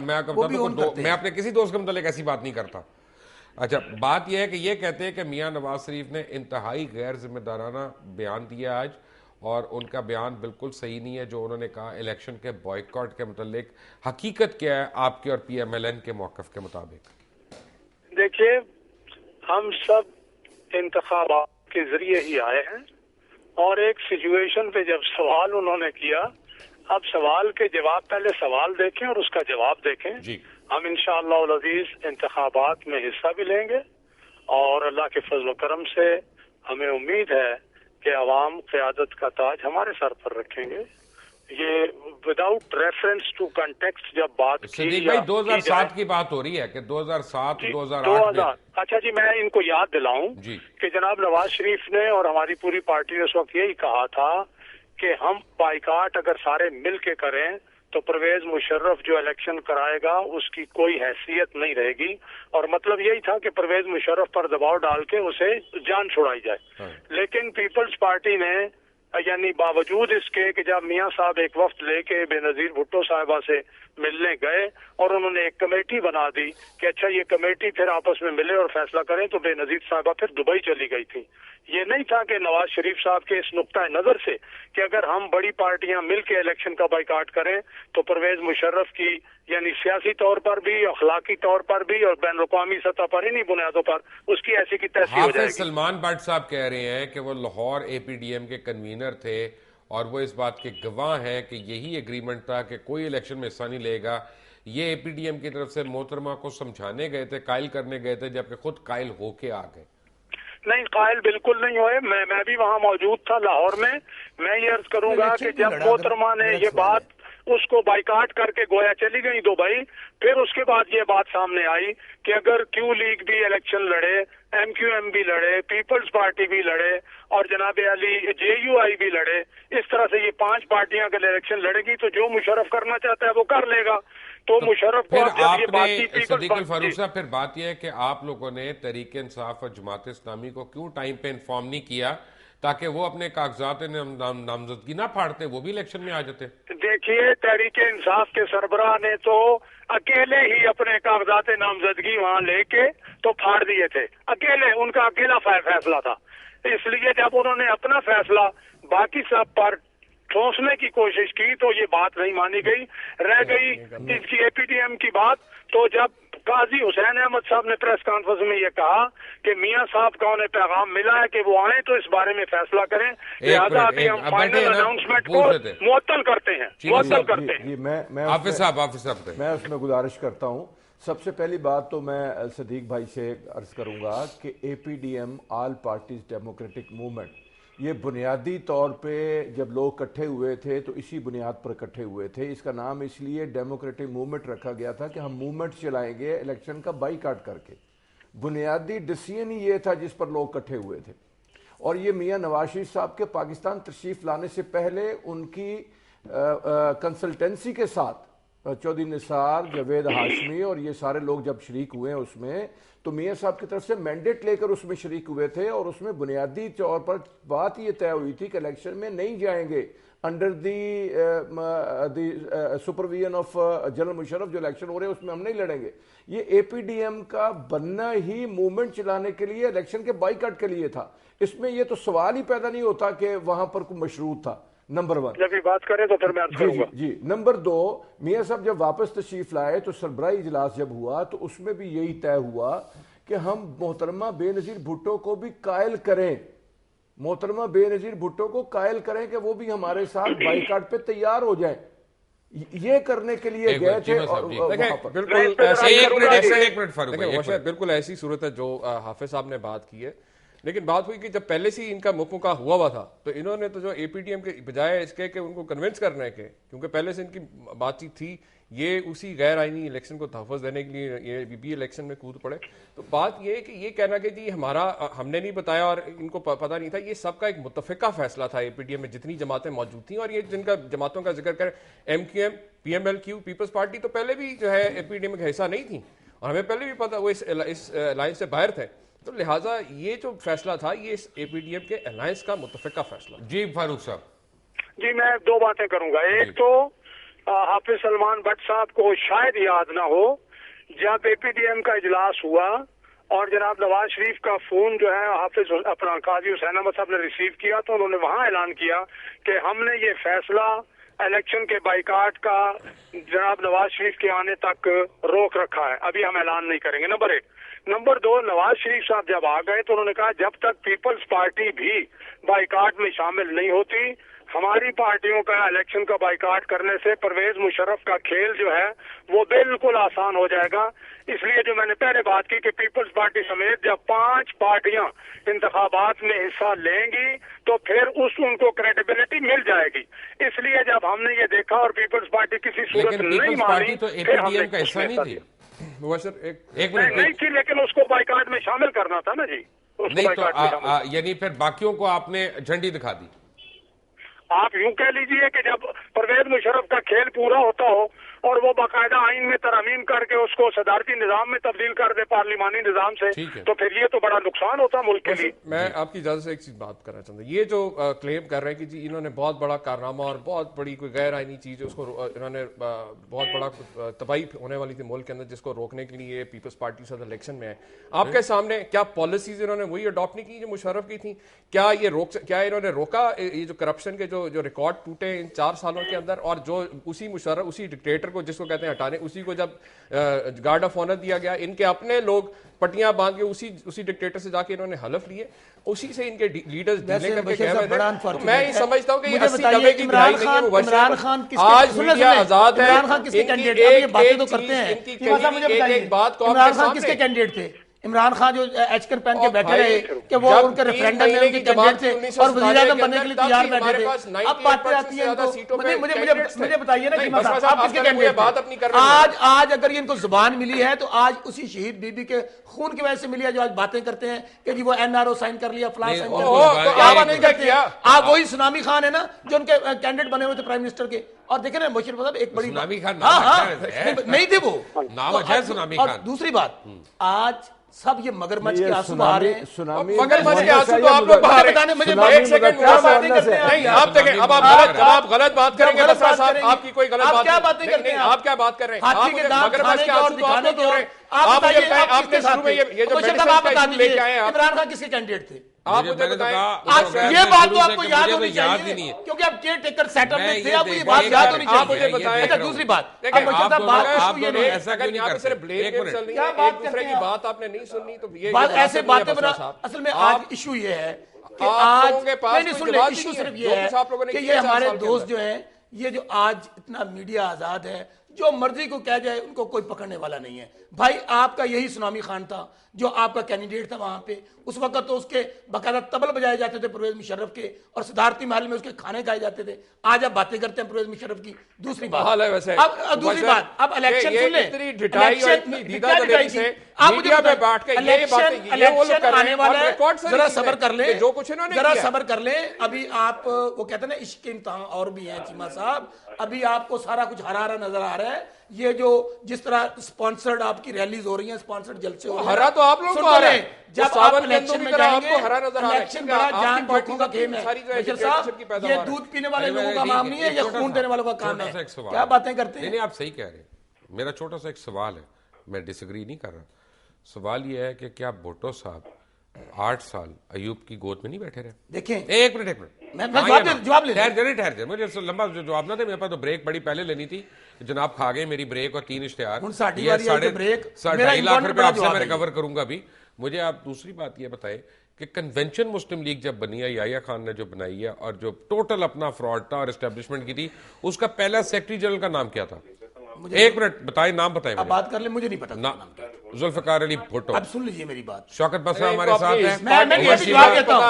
मैं अपने किसी दोस्त के मतलब ऐसी बात नहीं करता। अच्छा, बात यह है कि ये कहते हैं कि मियां नवाज शरीफ ने इंतहाई गैर जिम्मेदाराना बयान दिया आज, और उनका बयान बिल्कुल सही नहीं है जो उन्होंने कहा इलेक्शन के बॉयकॉट के मुतालिक। हकीकत क्या है आपके और PMLN के मौकफ के मुताबिक? देखिए, हम सब इंतखाबात के जरिए ही आए हैं और एक सिचुएशन पे जब सवाल उन्होंने किया, अब सवाल के जवाब, पहले सवाल देखें और उसका जवाब देखें जी। हम इंशाअल्लाह उल अज़ीज़ इंतखाबात में हिस्सा भी लेंगे और अल्लाह के फजल करम से हमें उम्मीद है कि अवाम क़यादत का ताज हमारे सर पर रखेंगे। ये विदाउट रेफरेंस टू कंटेक्स्ट जब बात की, भाई 2007 की बात हो रही है कि 2007 2008 अच्छा जी, मैं इनको याद दिलाऊं कि जनाब नवाज शरीफ ने और हमारी पूरी पार्टी ने उस वक्त यही कहा था कि हम बाइकाट अगर सारे मिल के करें तो परवेज मुशर्रफ जो इलेक्शन कराएगा उसकी कोई हैसियत नहीं रहेगी। और मतलब यही था कि परवेज मुशर्रफ पर दबाव डाल के उसे जान छुड़ाई जाए। लेकिन पीपल्स पार्टी ने, यानी बावजूद इसके कि जब मियां साहब एक वक्त लेके बेनजीर भुट्टो साहिबा से मिलने गए और उन्होंने एक कमेटी बना दी कि अच्छा ये कमेटी फिर आपस में मिले और फैसला करें, तो बेनजीर साहिबा फिर दुबई चली गई थी। ये नहीं था कि नवाज शरीफ साहब के इस नुक्ता नजर से कि अगर हम बड़ी पार्टियां मिलकर इलेक्शन का बाइकाट करें तो परवेज मुशर्रफ की, यानी सियासी तौर पर भी, अखलाकी तौर पर भी और बैन अवी सतह पर इन्हीं बुनियादों पर उसकी ऐसी की तैसी हो जाएगी। सलमान भट्ट साहब कह रहे हैं कि वो लाहौर APDM के कन्वीनर थे और वो इस बात के गवाह हैं कि यही एग्रीमेंट था कि कोई इलेक्शन में हिस्सा नहीं लेगा। ये APDM की तरफ से मोहतरमा को समझाने गए थे, कायल करने गए थे, जबकि खुद कायल होके आ गए। नहीं, कायल बिल्कुल नहीं हुए। मैं भी वहाँ मौजूद था लाहौर में। मैं ये अर्ज करूंगा कि जब मोहतरमा ने ये बात उसको बाइकाट करके गोया चली गई दुबई। फिर उसके बाद ये बात सामने आई कि अगर क्यू लीग भी इलेक्शन लड़े, MQM भी लड़े, पीपल्स पार्टी भी लड़े और जनाब अली JUI भी लड़े, इस तरह से ये 5 पार्टियां अगर इलेक्शन लड़ेगी तो जो मुशर्रफ करना चाहता है वो कर लेगा। तो मुशर्रफ को जब ये बात की सदीकुल फारूक साहब, फिर बात यह है कि आप लोगों ने तहरीक इंसाफ और जमात इस्लामी को क्यों टाइम पे इन्फॉर्म नहीं किया ताकि वो अपने कागजात नामजदगी ना फाड़ते, वो भी इलेक्शन में आ जाते? देखिए, तहरीक इंसाफ के सरबराह ने तो अकेले ही अपने कागजात नामजदगी वहां लेके तो फाड़ दिए थे, अकेले, उनका अकेला फैसला था। इसलिए जब उन्होंने अपना फैसला बाकी सब पर ठोंसने की कोशिश की तो ये बात नहीं मानी गई, रह गई इसकी APDM की बात। तो जब काजी हुसैन अहमद साहब ने प्रेस कॉन्फ्रेंस में ये कहा कि मियां साहब का उन्हें पैगाम मिला है कि वो आए तो इस बारे में फैसला करें, लिहाजा अभी हम फाइनल अनाउंसमेंट को मुअत्तल करते हैं, मुअत्तल करते हैं। मैं उसमें गुजारिश करता हूँ। सबसे पहली बात तो मैं सदीक भाई से अर्ज करूंगा कि APDM all parties democratic movement, ये बुनियादी तौर पे जब लोग इकट्ठे हुए थे तो इसी बुनियाद पर इकट्ठे हुए थे। इसका नाम इसलिए डेमोक्रेटिक मूवमेंट रखा गया था कि हम मूवमेंट चलाएंगे इलेक्शन का बाईकाट करके। बुनियादी डिसीजन ही ये था जिस पर लोग इकट्ठे हुए थे। और ये मियां नवाज शरीफ साहब के पाकिस्तान तशरीफ लाने से पहले उनकी कंसल्टेंसी के साथ चौधरी निसार, जावेद हाशमी और ये सारे लोग जब शरीक हुए हैं उसमें, तो मियां साहब की तरफ से मैंडेट लेकर उसमें शरीक हुए थे और उसमें बुनियादी तौर पर बात ये तय हुई थी कि इलेक्शन में नहीं जाएंगे under the supervision of general Musharraf. जो इलेक्शन हो रहे हैं उसमें हम नहीं लड़ेंगे। ये APDM का बनना ही मूवमेंट चलाने के लिए, इलेक्शन के बाईकाट के लिए था। इसमें ये तो सवाल ही पैदा नहीं होता कि वहां पर कोई मशरूत था। नंबर 1 जब ये बात करें तो फिर मैं अर्ज करूंगा। जी। नंबर 2, मियां साहब जब वापस तशरीफ लाए तो सरबराही इजलास जब हुआ तो उसमें भी यही तय हुआ कि हम मोहतरमा बेनजीर भुट्टो को भी कायल करें, मोहतरमा बेनजीर भुट्टो को कायल करें कि वो भी हमारे साथ बाईकाट पे तैयार हो जाए। ये करने के लिए गए थे। बिल्कुल ऐसी सूरत है जो हाफिज साहब ने बात की है। लेकिन बात हुई कि जब पहले से ही इनका मुका हुआ था तो इन्होंने तो जो APDM के बजाय इसके कि उनको कन्विंस करने के, क्योंकि पहले से इनकी बातचीत थी, ये उसी गैर आईनी इलेक्शन को तहफ़्फ़ुज़ देने के लिए ये भी इलेक्शन में कूद पड़े। तो बात ये है कि ये कहना कि जी हमने नहीं बताया और इनको पता नहीं था, ये सबका एक मुत्तफ़िका फैसला था। APDM में जितनी जमातें मौजूद थी और ये जिनका जमातों का जिक्र करें, MQM, PMLQ, पीपल्स पार्टी तो पहले भी जो है APDM का हिस्सा नहीं थी और हमें पहले भी पता वो इस लाइन से बाहर थे। तो लिहाजा ये जो फैसला था ये इस APDM के अलायंस का मुत्तफ़िका फैसला। जी फारूक साहब। जी, मैं 2 बातें करूंगा। एक तो हाफिज सलमान भट्ट साहब को शायद याद ना हो, जब APDM का इजलास हुआ और जनाब नवाज शरीफ का फोन जो है हाफिज अपना काजी हुसैन अहमद साहब ने रिसीव किया तो उन्होंने वहां ऐलान किया कि हमने ये फैसला इलेक्शन के बाईकाट का जनाब नवाज शरीफ के आने तक रोक रखा है, अभी हम ऐलान नहीं करेंगे। नंबर 1। नंबर 2, नवाज शरीफ साहब जब आ गए तो उन्होंने कहा जब तक पीपल्स पार्टी भी बाईकाट में शामिल नहीं होती, हमारी पार्टियों का इलेक्शन का बाईकाट करने से परवेज मुशर्रफ का खेल जो है वो बिल्कुल आसान हो जाएगा। इसलिए जो मैंने पहले बात की कि पीपल्स पार्टी समेत जब 5 पार्टियां इंतखाबात में हिस्सा लेंगी तो फिर उनको क्रेडिबिलिटी मिल जाएगी। इसलिए जब हमने ये देखा और पीपल्स पार्टी किसी सूरत नहीं मानी, तो APDM का हिस्सा नहीं थी। एक मिनट नहीं थी, लेकिन उसको बाईकाट में शामिल करना था ना जी। नहीं तो यानी फिर बाकियों को आपने झंडी दिखा दी। आप यूं कह लीजिए कि जब परवेज मुशर्रफ का खेल पूरा होता हो और वो बाकायदा आइन में तरमीम करके उसको सदारती निजाम में तब्दील कर दे पार्लिमानी निजाम से, तो फिर ये तो बड़ा नुकसान होता मुल्क के लिए। मैं आपकी इजाजत से एक चीज बात करना चाहता हूँ। ये जो क्लेम कर रहे हैं कि जी इन्होंने बहुत बड़ा कारनामा और बहुत बड़ी कोई गैर आईनी चीज उसको इन्होंने बहुत बड़ा तबाही होने वाली थी मुल्क के अंदर जिसको रोकने के लिए पीपल्स पार्टी से इलेक्शन में है, आपके सामने क्या पॉलिसीज इन्होंने वही अडॉप्ट नहीं की जो मुशर्रफ की थी? क्या इन्होंने रोका ये जो करप्शन के जो रिकॉर्ड टूटे इन 4 सालों के अंदर, और जो उसी मुशर्रफ उसी डिक्टेटर को जिसको कहते हैं हटाने, उसी को जब गार्ड ऑफ ऑनर दिया गया, इनके अपने लोग पटियां बांध के उसी डिक्टेटर से जाके इन्होंने हलफ लिए, उसी से इनके लीडर्स डीले करके गए हुए थे। तो मैं ये समझता हूं कि 80-90 की इमरान खान आज मीडिया आजाद है, इमरान खान किसके कैंडिडेट थे? बातें तो करते हैं। एक बात को इमरान खान किसके कैंडिडेट थे? इमरान खान जो एचकर पहन के बैठे रहे कि वो उनके रेफरेंडम में उनके कैंडिडेट थे और वजीर आजम बनने के लिए तैयार बैठे थे। अब बातें आती हैं इनको, मुझे बताइए ना कि आप किसके कैंडिडेट थे? आज अगर ये इनको जुबान मिली है तो आज उसी शहीद बीबी के खून की वजह से मिली है जो आज बातें करते हैं कि जी वो एनआरओ साइन कर लिया, फलां साइन कर लिया। आप नहीं करते, आप वही सुनामी खान है ना जो उनके कैंडिडेट बने हुए थे प्राइम मिनिस्टर के। और देखे ना मुशर्रफ साहब एक बड़ी सुनामी खान नहीं थे वो नाम है सुनामी खान। दूसरी बात, आज सब ये मगरमच्छ के आंसू बहा रहे हैं। मगरमच्छ के आंसू तो आप लोग बहा रहे हैं। मुझे एक सेकंड नहीं, आप देखें, अब आप गलत बात करेंगे बसरा साहब, आपकी कोई गलत बात क्या बातें करते हैं? आप क्या बात कर रहे हैं? मगरमच्छ के आंसू तो आप लोग क्यों रहे हैं? आपने शुरू में ये जो मेडिसिन लेके आए हैं, इमरान खान किसके कैंडिडेट थे? आप मुझे बताएं। ये बात तो आपको याद होनी चाहिए क्योंकि आप केयर टेकर सेटअप में थे, आपको ये बात याद होनी चाहिए। आप मुझे बताएं। अच्छा दूसरी बात, ऐसा क्यों नहीं नहीं, करते? सिर्फ ब्लेम गेम चल रही है, एक दूसरे की बात आपने नहीं सुननी, तो ये ऐसे बातें बना। असल में आज इशू ये है कि आज नहीं सुन ले, इशू सिर्फ ये है कि ये हमारे दोस्त जो है, ये जो आज इतना मीडिया आजाद है, जो मर्जी को कह जाए उनको कोई पकड़ने वाला नहीं है। भाई आपका यही सुनामी खान था जो आपका कैंडिडेट था वहां पे, उस वक्त तो उसके बाकायदा तबल बजाए जाते थे परवेज मुशर्रफ के, और सिद्धार्थी महल में उसके खाने खाए जाते थे। आज आप बातें करते हैं परवेज मुशर्रफ की। दूसरी बात अब दूसरी बात, अब इलेक्शन सुन लें, इलेक्शन आने वाला है, जरा सब्र कर ले, जो कुछ इन्होंने जरा सब्र कर ले। अभी आप वो कहते हैं ना इश्क के इम्तिहान और भी हैं चीमा साहब, अभी आपको सारा कुछ हरा हरा नजर आ रहा है। ये जो जिस तरह स्पॉन्सर्ड आपकी रैलीज हो रही हैं, स्पॉन्सर्ड जलसे हो रहे हैं, हरा तो आप लोग को आ रहा है। जब आप इलेक्शन में जाएंगे, आपको हरा नजर आ रहा है। इलेक्शन बड़ा जान जोखिम का खेल है। ये दूध पीने वाले लोगों का काम नहीं है, ये खून देने वालों का काम है। क्या बातें करते हैं? नहीं, आप सही कह रहे हैं। मेरा छोटा सा एक सवाल है, मैं डिसएग्री नहीं कर रहा। सवाल ये है कि क्या भुट्टो साहब 8 साल अयूब की गोद में नहीं बैठे रहे? देखें, एक मिनट जवाब ले ठहर मुझे लंबा जवाब ना दे, मेरे पास तो ब्रेक बड़ी पहले लेनी थी। जनाब खा गए मेरी ब्रेक और 3 इश्तिहार। 2.5 लाख रुपए आपसे मैं रिकवर करूंगा। अभी मुझे आप दूसरी बात ये बताएं कि कन्वेंशन मुस्लिम लीग जब बनी है, याया खान ने जो बनाई है और जो टोटल अपना फ्रॉड था और एस्टेब्लिशमेंट की थी, उसका पहला सेक्रेटरी जनरल का नाम क्या था? एक मिनट बताए, नाम बताएं। बात कर ले, मुझे नहीं पता ना। जुल्फिकार अली भुट्टो। अब सुन लीजिए मेरी बात। शौकत बसरा हमारे साथ है,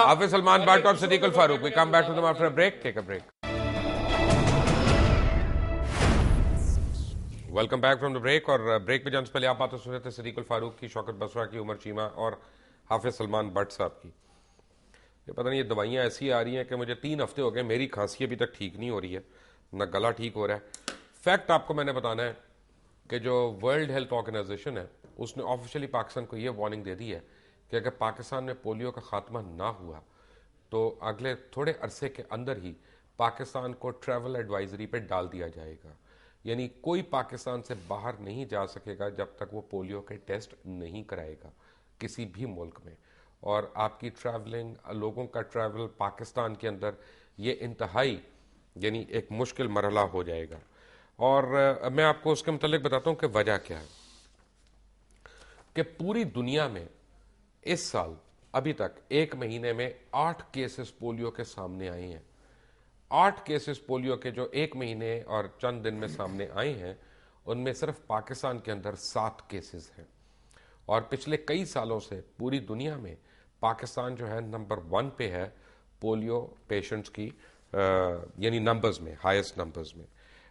हाफिज सलमान भट्ट और Sadiq Al Farooq. We come back to them after a break. Take a break. Welcome back from the break. और ब्रेक पे जाने से पहले आप बातें सुन रहे थे सदीक अल फारूक की, शौकत बसरा की, उमर चीमा और हाफिज सलमान भट्ट साहब की। ये पता नहीं ये दवाइयाँ ऐसी आ रही हैं कि मुझे 3 हफ्ते हो गए, मेरी खांसी अभी तक ठीक नहीं हो रही है, ना गला ठीक हो रहा है। फैक्ट आपको मैंने बताना है कि जो वर्ल्ड हेल्थ ऑर्गेनाइजेशन है उसने ऑफिशियली पाकिस्तान को ये वार्निंग दे दी है कि अगर पाकिस्तान में पोलियो का खात्मा ना हुआ तो अगले थोड़े अरसे के अंदर ही पाकिस्तान को ट्रैवल एडवाइजरी पे डाल दिया जाएगा। यानी कोई पाकिस्तान से बाहर नहीं जा सकेगा जब तक वो पोलियो के टेस्ट नहीं कराएगा किसी भी मुल्क में। और आपकी ट्रैवलिंग, लोगों का ट्रैवल पाकिस्तान के अंदर ये इंतहाई यानी एक मुश्किल मरहला हो जाएगा। और मैं आपको उसके मुतालिक बताता हूं कि वजह क्या है कि पूरी दुनिया में इस साल अभी तक 1 महीने में 8 केसेस पोलियो के सामने आए हैं। 8 केसेस पोलियो के जो 1 महीने और चंद दिन में सामने आए हैं, उनमें सिर्फ पाकिस्तान के अंदर 7 केसेस हैं। और पिछले कई सालों से पूरी दुनिया में पाकिस्तान जो है नंबर 1 पे है पोलियो पेशेंट्स की, यानी नंबर्स में, हाईएस्ट नंबर्स में।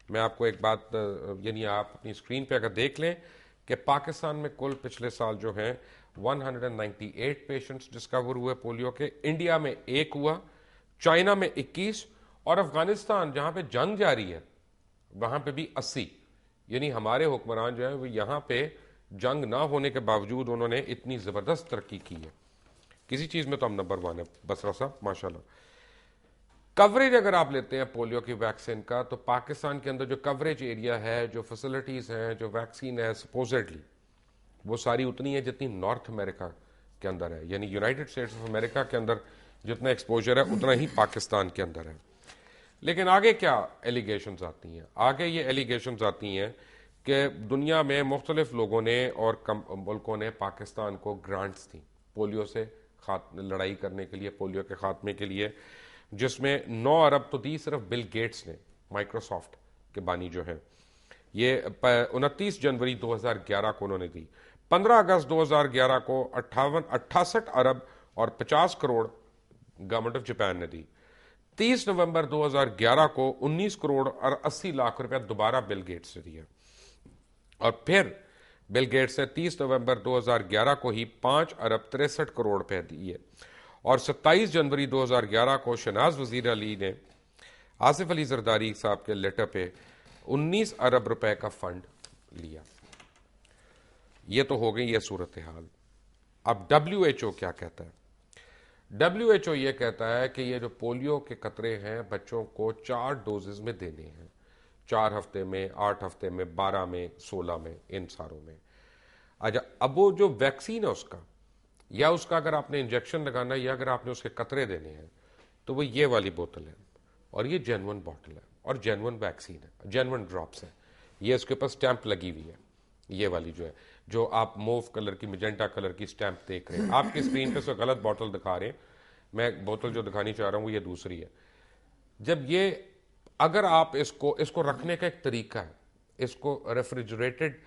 मैं आपको एक बात, यानी आप अपनी स्क्रीन पे अगर देख लें कि पाकिस्तान में कुल पिछले साल जो है 198 पेशेंट्स डिस्कवर हुए पोलियो के। इंडिया में 1 हुआ, चाइना में 21 और अफगानिस्तान जहां पे जंग जारी है वहां पे भी 80। यानी हमारे हुक्मरान जो है वो यहां पे जंग ना होने के बावजूद उन्होंने इतनी जबरदस्त तरक्की की है। किसी चीज में तो हम नंबर 1 है बसरा साहब, माशाल्लाह। कवरेज अगर आप लेते हैं पोलियो की वैक्सीन का, तो पाकिस्तान के अंदर जो कवरेज एरिया है, जो फैसिलिटीज हैं, जो वैक्सीन है सपोजिटली, वो सारी उतनी है जितनी नॉर्थ अमेरिका के अंदर है। यानी यूनाइटेड स्टेट्स ऑफ अमेरिका के अंदर जितना एक्सपोजर है उतना ही पाकिस्तान के अंदर है। लेकिन आगे क्या एलिगेशंस आती हैं? आगे ये एलिगेशंस आती हैं कि दुनिया में मुख्तलिफ लोगों ने और मुल्कों ने पाकिस्तान को ग्रांट्स दी पोलियो से लड़ाई करने के लिए, पोलियो के खात्मे के लिए, जिसमें 9 अरब तो दी सिर्फ बिल गेट्स ने, माइक्रोसॉफ्ट के बानी जो है। ये 29 जनवरी 2011 को उन्होंने दी। 15 अगस्त 2011 को 68 अरब और 50 करोड़ गवर्नमेंट ऑफ जापान ने दी। 30 नवंबर 2011 को 19 करोड़ और 80 लाख रुपया दोबारा बिल गेट्स ने दिया, और फिर बिल गेट्स ने 30 नवंबर 2011 को ही 5 अरब 63 करोड़ रुपए दिए, और 27 जनवरी 2011 को शहनाज वजीर अली ने आसिफ अली जरदारी साहब के लेटर पे 19 अरब रुपए का फंड लिया। ये तो हो गई ये सूरत हाल। अब WHO क्या कहता है? WHO ये कहता है कि ये जो पोलियो के कतरे हैं बच्चों को 4 डोजेज में देने हैं, 4 हफ्ते में, 8 हफ्ते में, 12 में, 16 में, इन सारों में। अच्छा, अब वो जो वैक्सीन है उसका, या उसका अगर आपने इंजेक्शन लगाना है या अगर आपने उसके कतरे देने हैं, तो वो ये वाली बोतल है, और ये जेन्युइन बोतल है, और जेन्युइन वैक्सीन है, जेन्युइन ड्रॉप्स है। ये इसके ऊपर स्टैंप लगी हुई है, ये वाली जो है, जो आप मोव कलर की, मैजेंटा कलर की स्टैंप देख रहे हैं। आपकी स्क्रीन पे से गलत बोतल दिखा रहे हैं, मैं बोतल जो दिखानी चाह रहा हूं वो ये दूसरी है। जब ये, अगर आप इसको रखने का एक तरीका है, इसको रेफ्रिजरेटेड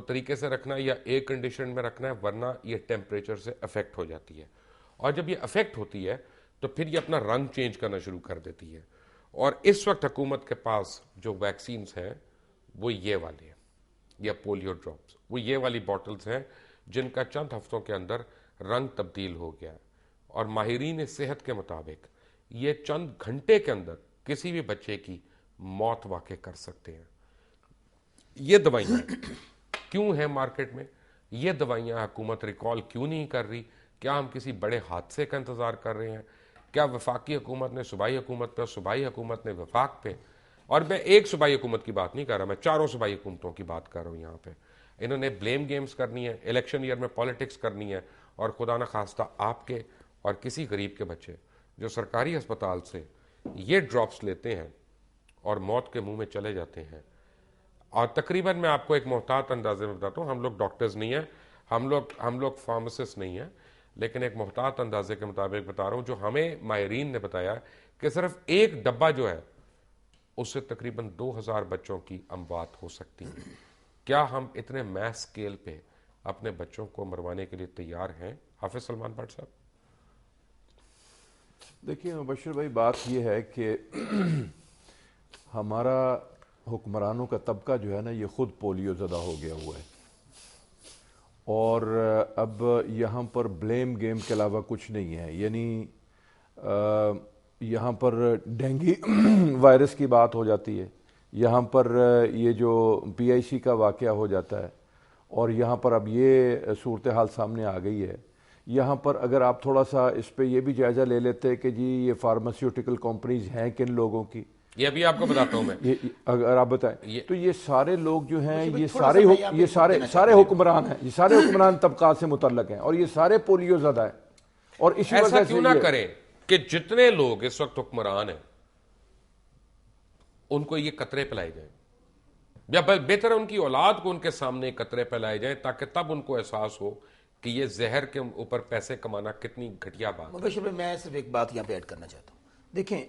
तरीके से रखना है या एयर कंडीशन में रखना है, वरना ये टेम्परेचर से अफेक्ट हो जाती है, और जब ये अफेक्ट होती है तो फिर ये अपना रंग चेंज करना शुरू कर देती है। और इस वक्त हुकूमत के पास जो वैक्सीन हैं वो ये वाले हैं, या पोलियो ड्रॉप्स, वो ये वाली बॉटल्स हैं जिनका चंद हफ्तों के अंदर रंग तब्दील हो गया है, और माहिरीन सेहत के मुताबिक ये चंद घंटे के अंदर किसी भी बच्चे की मौत वाक़ई कर सकते हैं। ये दवाइयाँ क्यों हैं मार्केट में? ये दवाइयाँ हुकूमत रिकॉल क्यों नहीं कर रही? क्या हम किसी बड़े हादसे का इंतज़ार कर रहे हैं? क्या वफाकी हुकूमत ने सूबाई हुकूमत पे, सूबाई हुकूमत ने वफाक पे, और मैं एक सूबाई हुकूमत की बात नहीं कर रहा, मैं चारों सूबाई हुकूमतों की बात कर रहा हूँ यहाँ पे, इन्होंने ब्लेम गेम्स करनी है, इलेक्शन ईयर में पॉलिटिक्स करनी है, और खुदा न खास्ता आपके और किसी गरीब के बच्चे जो सरकारी अस्पताल से ये ड्रॉप्स लेते हैं और मौत के मुंह में चले जाते हैं। और तकरीबन मैं आपको एक मोहतात अंदाजे में बताता हूँ, हम लोग डॉक्टर्स नहीं हैं, हम लोग फार्मासिस्ट नहीं हैं, लेकिन एक मोहतात अंदाजे के मुताबिक बता रहा हूँ, जो हमें माहिरीन ने बताया कि सिर्फ एक डब्बा जो है उससे तकरीबन 2000 बच्चों की अमवात हो सकती है। क्या हम इतने मैस स्केल पे अपने बच्चों को मरवाने के लिए तैयार हैं? हाफिज सलमान भट्ट साहब। देखिए मुबश्शिर भाई, बात यह है कि हमारा हुक्मरानों का तबका जो है ना, ये खुद पोलियो ज़दा हो गया हुआ है, और अब यहाँ पर ब्लेम गेम के अलावा कुछ नहीं है। यानी यहाँ पर डेंगू वायरस की बात हो जाती है, यहाँ पर ये जो PIC का वाक़या हो जाता है, और यहाँ पर अब ये सूरत हाल सामने आ गई है। यहाँ पर अगर आप थोड़ा सा इस पे ये भी जायज़ा ले लेते कि जी ये फार्मास्यूटिकल कंपनीज हैं किन लोगों की, ये अभी आपको बताता हूं मैं, ये अगर आप बताएं तो ये सारे लोग जो हैं ये सारे हुक्मरान हैं, ये सारे हुक्मरान तबका से मुतल्लक हैं, और ये सारे पोलियो ज़दा है। और इसी वजह से ऐसा क्यों ना करें कि जितने लोग इस वक्त हुक्मरान हैं उनको ये कतरे पिलाए जाए, या बेहतर है उनकी औलाद को उनके सामने कतरे पिलाए जाए, ताकि तब उनको एहसास हो कि ये जहर के ऊपर पैसे कमाना कितनी घटिया बात है। मैं सिर्फ एक बात यहाँ पे ऐड करना चाहता हूँ। देखें,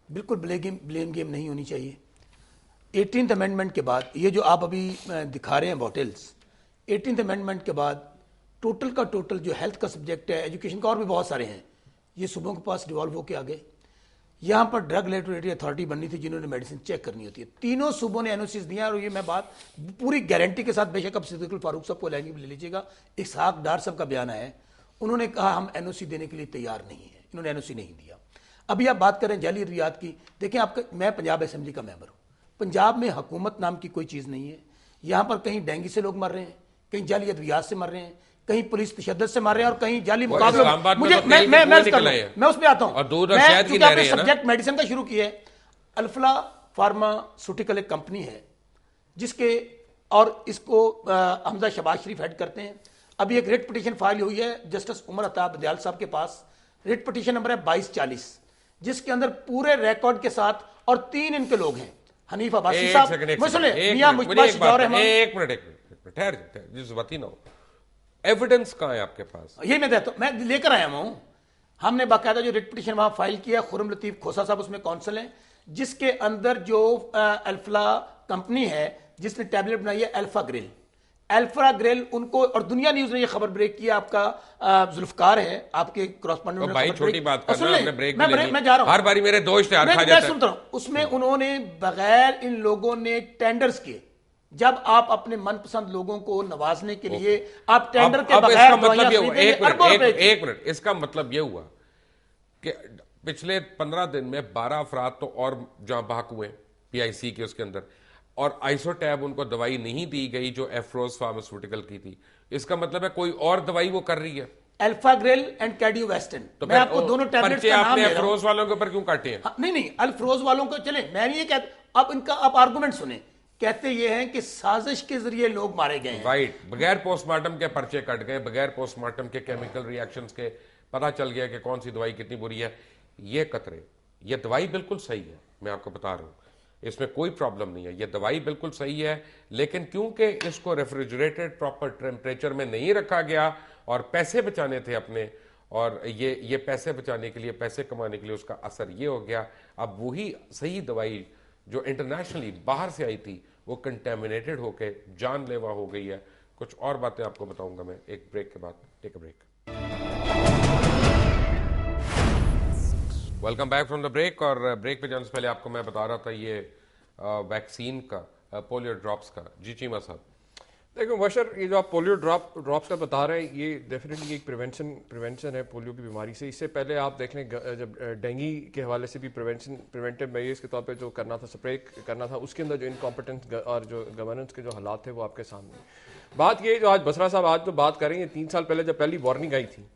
बिल्कुल ब्लेम गेम नहीं होनी चाहिए। 18th अमेंडमेंट के बाद ये जो आप अभी दिखा रहे हैं बॉटल्स, 18th अमेंडमेंट के बाद टोटल का टोटल जो हेल्थ का सब्जेक्ट है, एजुकेशन का, और भी बहुत सारे हैं, ये सूबों के पास डिवॉल्व होकर आ गए। यहाँ पर ड्रग रेगुलेटरी अथॉरिटी बननी थी जिन्होंने मेडिसिन चेक करनी होती है। तीनों सूबों ने एनओसीज दिया, और ये मैं बात पूरी गारंटी के साथ, बेशक अब सिद्दीकुल फारूक साहब को लाइन ले लीजिएगा, इसहाक डार साहब का बयान है, उन्होंने कहा हम एनओसी देने के लिए तैयार नहीं है, इन्होंने एनओसी नहीं दिया। अभी आप बात करें जाली रियाद की, देखें आपका, मैं पंजाब असेंबली का मेंबर हूँ, पंजाब में हुकूमत नाम की कोई चीज़ नहीं है। यहाँ पर कहीं डेंगू से लोग मर रहे हैं, कहीं जाली अद्वियात से मर रहे हैं, कहीं पुलिस तशद्दुद से मार रहे हैं, और कहीं जाली मुकाबले। मुझे मैं उस पर आता हूँ। सब्जेक्ट मेडिसिन का शुरू किया है, अल्फला फार्मास्यूटिकल एक कंपनी है जिसके, और इसको हमजा शहबाज शरीफ हेड करते हैं। अभी एक रिट पिटीशन फाइल हुई है जस्टिस उमर अताब बदियाल साहब के पास, रिट पिटीशन नंबर है 2240, जिसके अंदर पूरे रिकॉर्ड के साथ, और 3 इनके लोग हैं, हनीफ अब्बासी साहब, मियां मुश्ताक शौकत रहमान। एक मिनट ठहर, जिस बात ही ना हो, एविडेंस कहां है आपके पास? ये मैं देता हूं, मैं लेकर आया हूं। हमने बाकायदा जो रिट पिटीशन वहां फाइल किया, खुरम लतीफ खोसा साहब उसमें काउंसिल हैं, जिसके अंदर जो अल्फला कंपनी है जिसने टैबलेट बनाई है अल्फा ग्रिल, अल्फा ग्रेल उनको, और दुनिया न्यूज ने ये खबर ब्रेक किया, आपका जुल्फकार है आपके तो भाई छोटी बात कर करना, हमने ब्रेक मैं जा रहा हूं, हर बारी मेरे दो इश्तेहार खा जाता है। सुनता हूं, उसमें उन्होंने बगैर इन लोगों ने टेंडर्स किए, जब आप अपने मनपसंद लोगों को नवाजने के लिए आप टेंडर के बगैर मतलब एक मिनट, इसका मतलब यह हुआ कि पिछले 15 दिन में 12 अफराद तो और जहां बहक हुए पीआईसी के उसके अंदर, और आइसोटैब उनको दवाई नहीं दी गई जो एफ्रोज फार्मास्यूटिकल की थी। इसका मतलब है कोई और दवाई वो कर रही है, अल्फा ग्रेल एंड कैडियोवेस्टिन। तो मैं आपको दोनों टैबलेट्स का नाम आपने एफ्रोज वालों के ऊपर क्यों काटे हैं? नहीं, अल्फ्रोज वालों को चले, मैं नहीं ये कहता, अब इनका आप आर्गुमेंट सुने, कहते ये हैं कि साजिश के जरिए लोग मारे गए हैं। राइट, बगैर पोस्टमार्टम के पर्चे कट गए, बगैर पोस्टमार्टम के केमिकल रिएक्शंस के पता चल गया कि कौन सी दवाई कितनी बुरी है। ये कतरे, ये दवाई बिल्कुल सही है, मैं आपको बता रहा हूं, इसमें कोई प्रॉब्लम नहीं है, ये दवाई बिल्कुल सही है, लेकिन क्योंकि इसको रेफ्रिजरेटेड प्रॉपर टेम्परेचर में नहीं रखा गया और पैसे बचाने थे अपने, और ये पैसे बचाने के लिए, पैसे कमाने के लिए उसका असर ये हो गया। अब वही सही दवाई जो इंटरनेशनली बाहर से आई थी वो कंटेमिनेटेड होकर जानलेवा हो गई है। कुछ और बातें आपको बताऊंगा मैं एक ब्रेक के बाद। Take a break. Welcome back from the break. और ब्रेक पे जाने से पहले आपको मैं बता रहा था ये वैक्सीन का, पोलियो ड्रॉप्स का। जी चीमा साहब। देखो बशर, ये जो आप पोलियो ड्रॉप्स का बता रहे हैं, ये डेफिनेटली एक प्रिवेंशन है पोलियो की बीमारी से। इससे पहले आप देख लें, जब डेंगू के हवाले से भी प्रिवेंटिव मेजर्स के तौर पे जो करना था, स्प्रे करना था, उसके अंदर जो इनकॉम्पिटेंस और जो गवर्नेंस के जो हालात थे वो आपके सामने। बात ये जो आज बसरा साहब आज जो बात करेंगे, 3 साल पहले जब पहली वार्निंग आई थी,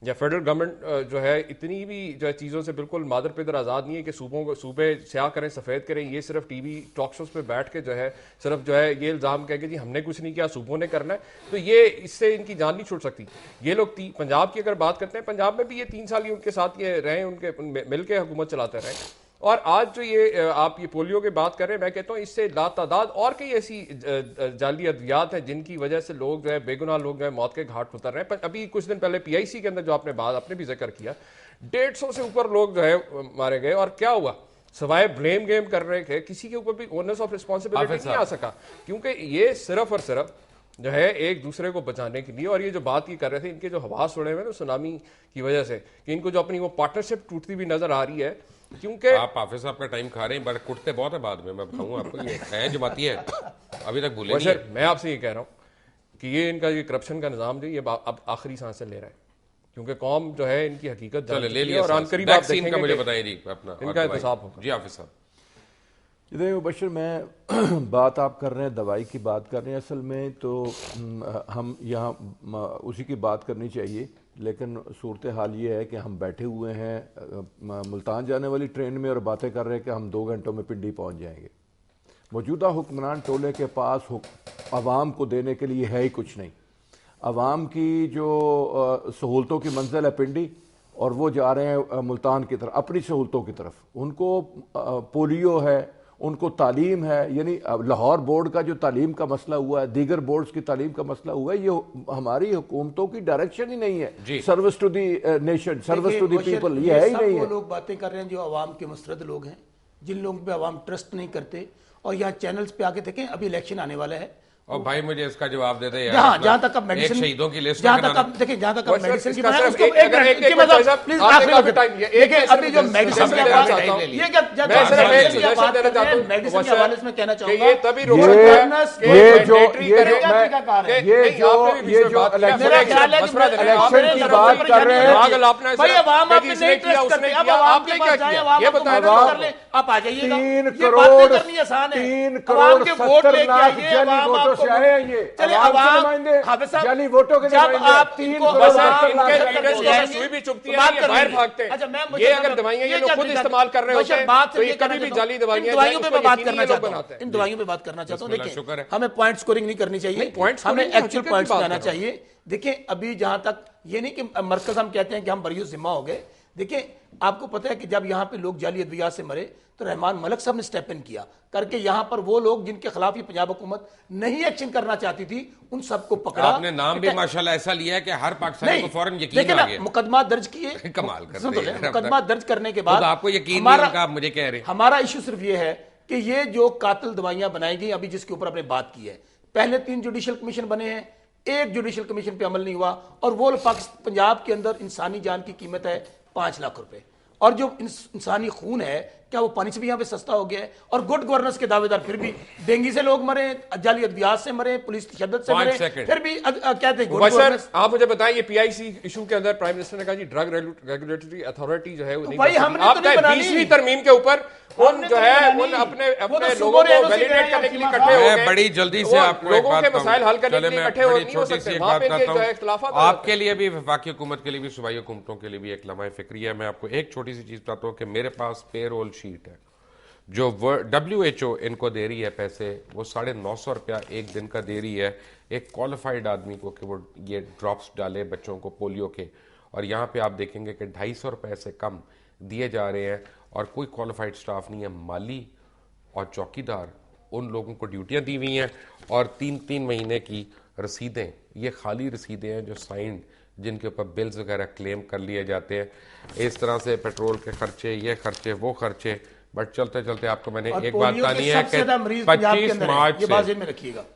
या फेडरल गवर्नमेंट जो है इतनी भी जो है चीज़ों से बिल्कुल मादर पिदर आज़ाद नहीं है कि सूबे स्याह करें सफ़ेद करें। ये सिर्फ टीवी टॉक शोज पे बैठ के जो है सिर्फ जो है ये इल्ज़ाम कह के जी हमने कुछ नहीं किया, सूबों ने करना है, तो ये इससे इनकी जान नहीं छूट सकती। ये लोग पंजाब की अगर बात करते हैं, पंजाब में भी ये 3 साल ही उनके साथ ये रहे, उनके मिल के हुकूमत चलाते रहे। और आज जो ये आप ये पोलियो की बात कर रहे हैं, मैं कहता हूँ इससे लातादाद और कई ऐसी जाली अद्वियात हैं जिनकी वजह से लोग जो है बेगुनाह लोग जो है मौत के घाट उतर रहे हैं। पर अभी कुछ दिन पहले पीआईसी के अंदर जो आपने भी जिक्र किया, 150 से ऊपर लोग जो है मारे गए। और क्या हुआ, सवाए ब्लेम गेम कर रहे थे, किसी के ऊपर भी ओनर्स ऑफ रिस्पॉन्सिबिलिटी नहीं आ सका, क्योंकि ये सिर्फ और सिर्फ जो है एक दूसरे को बचाने के लिए। और ये जो बात ये कर रहे थे, इनके जो हवास उड़े हुए ना सुनामी की वजह से, कि इनको जो अपनी वो पार्टनरशिप टूटती हुई नजर आ रही है, क्योंकि आप हाफिज साहब का टाइम खा रहे हैं, पर कुटते बहुत है बाद में, मैं बताऊंगा आपको। ये है जमाती है, अभी तक भूले नहीं। मैं आपसे ये कह रहा हूँ कि ये इनका ये करप्शन का निजाम जो ये अब आखिरी सांसें ले रहा है, क्योंकि कौम जो है इनकी हकीकत ले लिया। और वैक्सीन का मुझे बताइए जी, अपना इनका इंतजाम होगा। जी हाफिज साहब। देखो बशर, मैं बात आप कर रहे हैं, दवाई की बात कर रहे हैं, असल में तो हम यहाँ उसी की बात करनी चाहिए, लेकिन सूरत हाल ये है कि हम बैठे हुए हैं मुल्तान जाने वाली ट्रेन में और बातें कर रहे हैं कि हम 2 घंटों में पिंडी पहुँच जाएंगे। मौजूदा हुक्मरान टोले के पास आवाम को देने के लिए है ही कुछ नहीं। आवाम की जो सहूलतों की मंजिल है पिंडी, और वो जा रहे हैं मुल्तान की तरफ, अपनी सहूलतों की तरफ। उनको पोलियो है, उनको तालीम है, यानी लाहौर बोर्ड का जो तालीम का मसला हुआ है, दीगर बोर्ड्स की तालीम का मसला हुआ है, ये हमारी हुकूमतों की डायरेक्शन ही नहीं है। Service to the nation, service to the people, ये है ही नहीं है। लोग बातें कर रहे हैं जो अवाम के मुस्तरद लोग हैं, जिन लोगों पे अवाम ट्रस्ट नहीं करते। और यहाँ चैनल्स पे आके देखें, अभी इलेक्शन आने वाला है, और भाई मुझे इसका जवाब दे दे यार। जहां तक अब मेडिसिन, शहीदों की लिस्ट, जहां तक अब देखिए, जहां तक अब मेडिसिन की बात है, उसको एक मतलब प्लीज आखिरी वक्त देखिए, अभी जो मेडिसिन की बात है, ये क्या मेडिसिन के हवाले से मैं कहना चाहूंगा, ये तभी रोक सकता है ये जो इलेक्शन की बात कर रहे हैं, भाई अवाम आपने नहीं ट्रस्ट करते, अब अवाम के पास जाए, अवाम को कर ले, आप आ जाइएगा। 3 करोड़ 70 लाख जाली वोटों से आए हैं। ये चलिए अवाम जाली वोटों के जब आप 3 करोड़ सुई भी चुभती है, ये बाहर भागते हैं। ये अगर दवाइयां ये लोग खुद इस्तेमाल कर रहे होते हैं, तो ये कभी भी जाली दवाइयां, दवाइयों पे मैं बात करना चाहता हूं, इन दवाइयों पे बात करना चाहता हूं। देखिए, हमें पॉइंट स्कोरिंग नहीं करनी चाहिए, हमें एक्चुअल पॉइंट्स जाना चाहिए। देखिए, अभी जहां तक ये नहीं कि मरकज हम कहते हैं कि हम बरियत जिम्मा हो गए। देखिए, आपको पता है कि जब यहाँ पे लोग जाली अद्वियात से मरे तो रहमान मलक साहब ने स्टेप इन किया करके यहाँ पर वो लोग जिनके खिलाफ ये पंजाब हुकूमत नहीं एक्शन करना चाहती थी, उन सबको पकड़ा। आपने नाम भी माशाल्लाह ऐसा लिया है कि हर पाकिस्तानी को फौरन यकीन आ गया। मुकदमा दर्ज किए, कमाल करते हैं। मुकदमा दर्ज करने के बाद आपको यकीन नहीं उनका, आप मुझे कह रहे हैं। हमारा इशू सिर्फ ये है कि ये जो कातिल दवाइयां बनाई गई, अभी जिसके ऊपर आपने बात की है, पहले 3 जुडिशल कमीशन बने हैं, एक जुडिशल कमीशन पे अमल नहीं हुआ, और वो पंजाब के अंदर इंसानी जान की कीमत है 5 लाख रुपए, और जो इंसानी खून है क्या वो पानी से भी यहाँ पे सस्ता हो गया है? और गुड गवर्नेंस के दावेदार फिर भी डेंगू से लोग मरे, जाली अद्वियात से मरे, पुलिस की शद्दत से मरे, फिर भी कहते हैं गुड गवर्नेंस। आप मुझे बताएं, ये पीआईसी इशू के अंदर प्राइम मिनिस्टर ने कहा जी ड्रग रेगुलेटरी अथॉरिटी जो है वो नहीं, भाई हमने तो नहीं बनानी। 20वीं तरमीम के ऊपर उन जो है उन अपने लोगों को वैलिडेट करने के लिए इकट्ठे हो गए। बड़ी जल्दी से आपको एक बात मसाइल हल करने के लिए इकट्ठे हो नहीं हो सकते, वहां पे जो है इख्तिलाफात आपके लिए भी, वफाकी हुकूमत के लिए भी, सूबाई हुकूमतों के लिए भी एक लम्हा फिक्री है। मैं आपको एक छोटी सी चीज बताता हूँ कि मेरे पास पेरोल शीट है जो WHO इनको दे रही है पैसे, वो 950 रुपया एक दिन का दे रही है एक क्वालिफाइड आदमी को कि वो ये ड्रॉप्स डाले बच्चों को पोलियो के, और यहाँ पे आप देखेंगे कि 250 रुपये से कम दिए जा रहे हैं, और कोई क्वालिफाइड स्टाफ नहीं है। माली और चौकीदार उन लोगों को ड्यूटियाँ दी हुई हैं, और 3-3 महीने की रसीदें, ये खाली रसीदें हैं जो साइंड, जिनके ऊपर बिल्स वगैरह क्लेम कर लिए जाते हैं। इस तरह से पेट्रोल के खर्चे, ये खर्चे, वो खर्चे। बट चलते चलते आपको मैंने एक बात बतानी है कि 25 मार्च से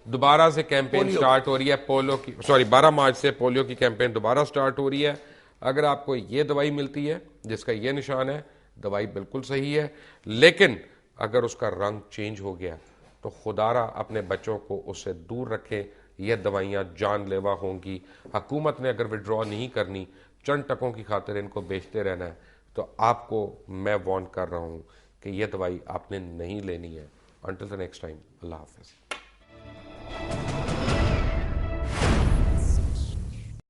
दोबारा से कैंपेन स्टार्ट हो रही है पोलियो की, 12 मार्च से पोलियो की कैंपेन दोबारा स्टार्ट हो रही है। अगर आपको ये दवाई मिलती है जिसका ये निशान है, दवाई बिल्कुल सही है, लेकिन अगर उसका रंग चेंज हो गया तो खुदारा अपने बच्चों को उससे दूर रखें। ये दवाइयाँ जानलेवा होंगी। हुकूमत ने अगर विड्रॉ नहीं करनी, चंद टकों की खातिर इनको बेचते रहना है, तो आपको मैं वार्न कर रहा हूँ कि यह दवाई आपने नहीं लेनी है। अंटिल द नेक्स्ट टाइम, अल्लाह हाफिज़।